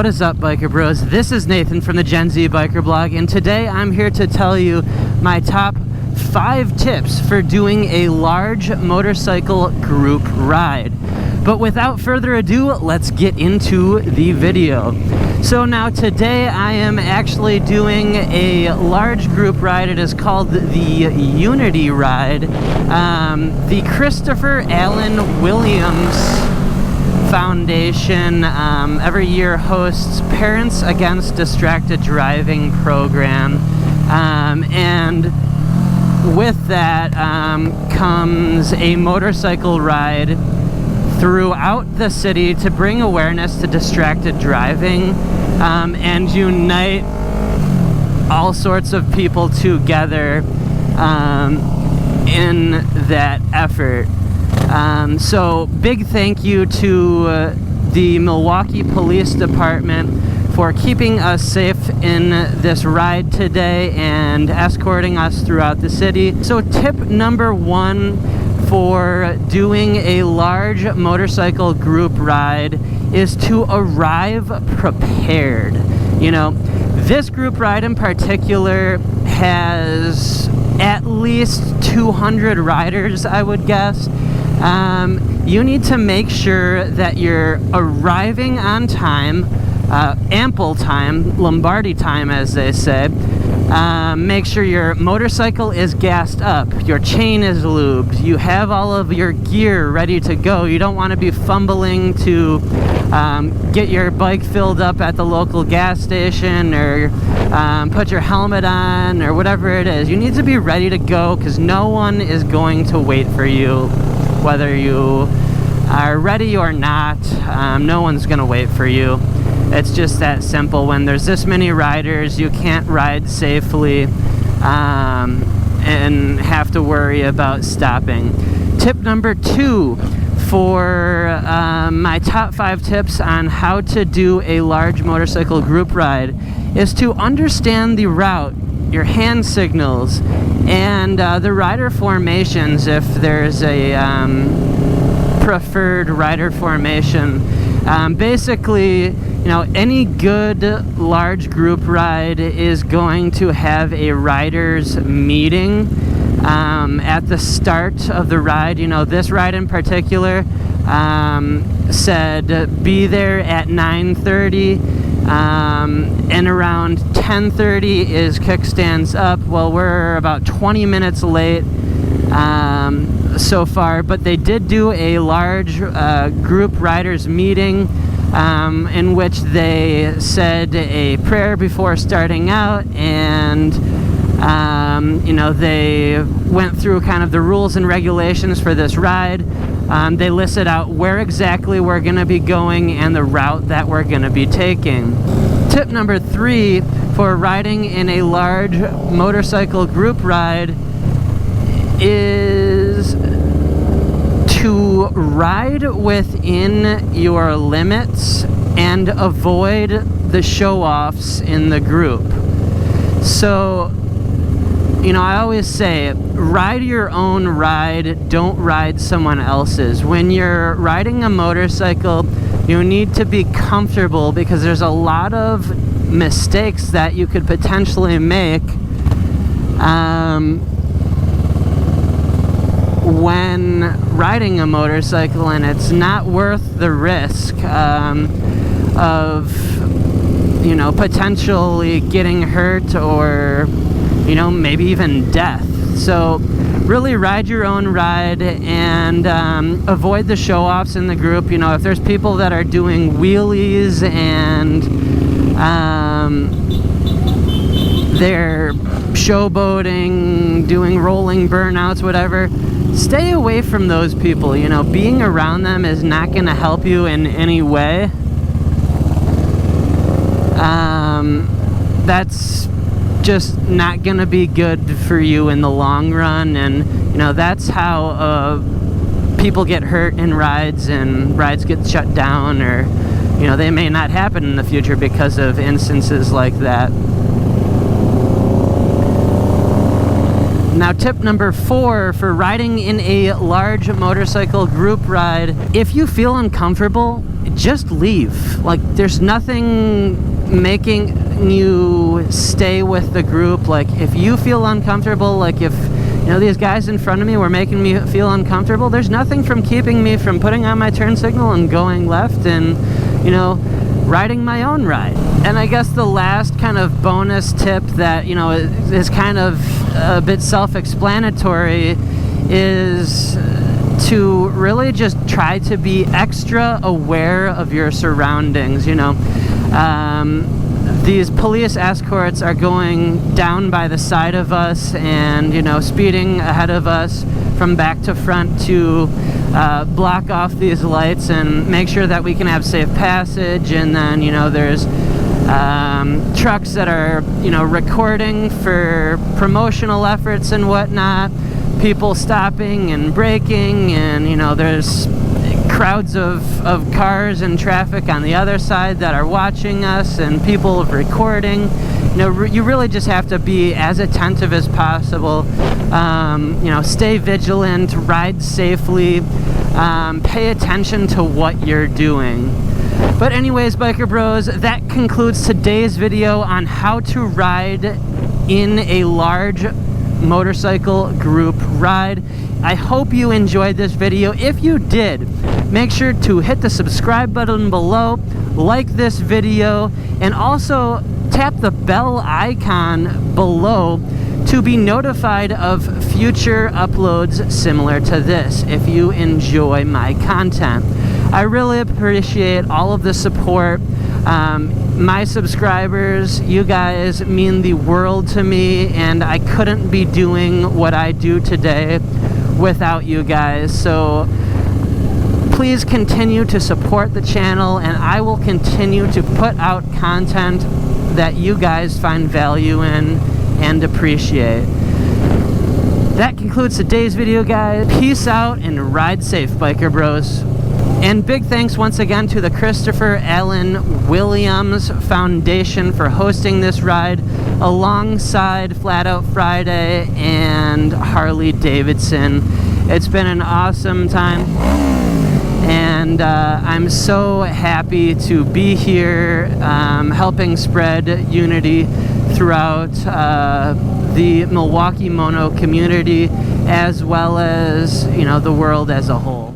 What is up, Biker Bros? This is Nathan from the Gen Z Biker Blog, and today I'm here to tell you my top 5 tips for doing a large motorcycle group ride. But without further ado, let's get into the video. So now today I am actually doing a large group ride. It is called the Unity Ride. The Christopher Allen Williams Foundation every year hosts Parents Against Distracted Driving program, and with that comes a motorcycle ride throughout the city to bring awareness to distracted driving and unite all sorts of people together in that effort. So big thank you to the Milwaukee Police Department for keeping us safe in this ride today and escorting us throughout the city. So tip number 1 for doing a large motorcycle group ride is to arrive prepared. You know, this group ride in particular has at least 200 riders, I would guess. You need to make sure that you're arriving on time, ample time, Lombardi time as they say. Make sure your motorcycle is gassed up, your chain is lubed, you have all of your gear ready to go. You don't want to be fumbling to get your bike filled up at the local gas station or put your helmet on or whatever it is. You need to be ready to go because no one is going to wait for you. Whether you are ready or not, no one's going to wait for you. It's just that simple. When there's this many riders, you can't ride safely and have to worry about stopping. Tip number 2 for my top 5 tips on how to do a large motorcycle group ride is to understand the route, your hand signals, and the rider formations if there's a preferred rider formation. Basically, you know, any good large group ride is going to have a riders meeting at the start of the ride. You know, this ride in particular said be there at 9:30. And around 10:30 is kickstands up. Well, we're about 20 minutes late so far, but they did do a large group riders meeting in which they said a prayer before starting out, and you know, they went through kind of the rules and regulations for this ride. They listed out where exactly we're going to be going and the route that we're going to be taking. Tip number 3 for riding in a large motorcycle group ride is to ride within your limits and avoid the show-offs in the group. So, you know, I always say, ride your own ride, don't ride someone else's. When you're riding a motorcycle, you need to be comfortable because there's a lot of mistakes that you could potentially make when riding a motorcycle, and it's not worth the risk of, you know, potentially getting hurt or, you know, maybe even death. So really ride your own ride and avoid the show-offs in the group. You know, if there's people that are doing wheelies and they're showboating, doing rolling burnouts, whatever, stay away from those people. You know, being around them is not going to help you in any way. That's just not going to be good for you in the long run, and you know, that's how people get hurt in rides and rides get shut down, or you know, they may not happen in the future because of instances like that. Now, tip number 4 for riding in a large motorcycle group ride: if you feel uncomfortable, just leave. Like, there's nothing making you stay with the group. Like, if you feel uncomfortable, like if these guys in front of me were making me feel uncomfortable, there's nothing from keeping me from putting on my turn signal and going left and riding my own ride. And I guess the last kind of bonus tip that is kind of a bit self-explanatory is to really just try to be extra aware of your surroundings. These police escorts are going down by the side of us and speeding ahead of us from back to front to block off these lights and make sure that we can have safe passage. And then there's trucks that are recording for promotional efforts and whatnot, people stopping and braking, and there's crowds of cars and traffic on the other side that are watching us, and people recording. You really just have to be as attentive as possible. Stay vigilant, ride safely, pay attention to what you're doing. But anyways, biker bros, that concludes today's video on how to ride in a large motorcycle group ride. I hope you enjoyed this video. If you did, make sure to hit the subscribe button below, like this video, and also tap the bell icon below to be notified of future uploads similar to this if you enjoy my content. I really appreciate all of the support. My subscribers, you guys mean the world to me, and I couldn't be doing what I do today without you guys. So please continue to support the channel, and I will continue to put out content that you guys find value in and appreciate. That concludes today's video, guys. Peace out and ride safe, biker bros. And big thanks once again to the Christopher Allen Williams Foundation for hosting this ride alongside Flat Out Friday and Harley-Davidson. It's been an awesome time, and I'm so happy to be here helping spread unity throughout the Milwaukee Mono community, as well as the world as a whole.